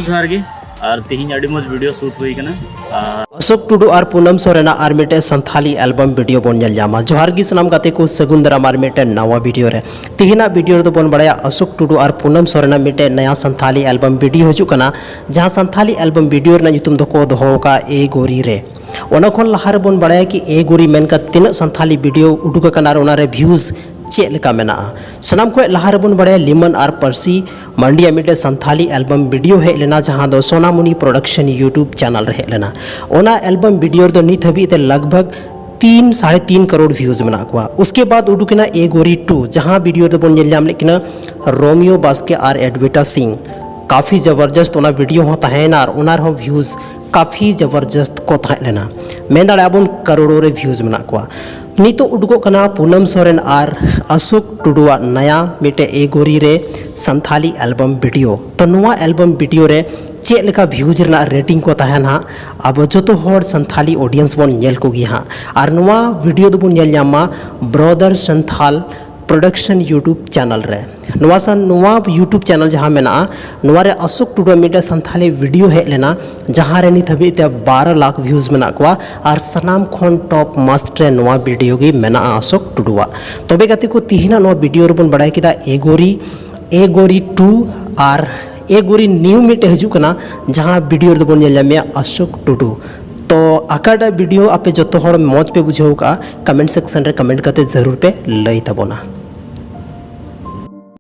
जोहार गे और तेहिं अड़ी मज वीडियो शूट हुई कना अशोक टुडू और पूनम सोरेना और मिटे संथाली एल्बम वीडियो बन जामा जोहार गी सनाम गाते को सगुन दाराम और मिटे नवा वीडियो रे तेहिना वीडियो रे बन बड़ाया अशोक टुडू और पूनम सोरेना मिटे नया संथाली एल्बम वीडियो हजू कना जहां संथाली एल्बम वीडियो रे नुतुम दको दोहो का ए गोरी रे ओना खन लहार बन बड़ाया कि ए गोरी मेनका तीन संथाली वीडियो उडुक कना रे ओना रे व्यूज चेक लेका मेना सनाम को लहार बन बड़ाया लिमन और पर्सी मंडिया मिटे संथाली एल्बम वीडियो हेज लेना जहां दो सोनामुनी प्रोडक्शन यूट्यूब चैनल रे हेज लेना ओना एल्बम वीडियो दो नित हबी ते लगभग 3-3.5 करोड़ व्यूज मेना कुआ उसके बाद उडुकना ए गोरी 2 जहां वीडियो दो बन जाम लेकिन रोमियो बास्के और एडवेटा सिंह काफ़ी ज़बरदस्त ओना वीडियो हो तहना और ओनार हो व्यूज काफ़ी ज़बरदस्त को तहलेना मेन दाबन करोड़ों रे व्यूज मेना कुआ नितो उडुको कना पूनम सोरेन और अशोक टुडुआ नया मिटे ए गोरी रे संथाली एल्बम वीडियो तो नुआ एल्बम वीडियो रे चेक लेका व्यूज रना रेटिंग को तहना अब जो तो संथाली ऑडियंस बन नेल को हाँ और नुआ वीडियो दो बन nail Jama brother Santhal production YouTube channel रे नुआ यूट्यूब चैनल जहाँ मेना नुआ रे अशोक टुडुआ मिटे संथाली वीडियो हेज लेना जहाँ रे नित हबी 12 लाख व्यूज मेना कुआ और सनाम खन टॉप मस्ट रे नुआ वीडियो गी मेना अशोक टुडुआ तबे गाते को तिहिना नुआ वीडियो रे बन बड़ाय किदा ए गोरी 2 और ए गोरी न्यू मिटे हजू कना जहाँ वीडियो रे बन नेल जामे अशोक टुडू तो आकाटा वीडियो आपे जो तो मौज पे बुझाव का कमेंट सेक्शन रे कमेंट करते जरूर पे लई तबोना।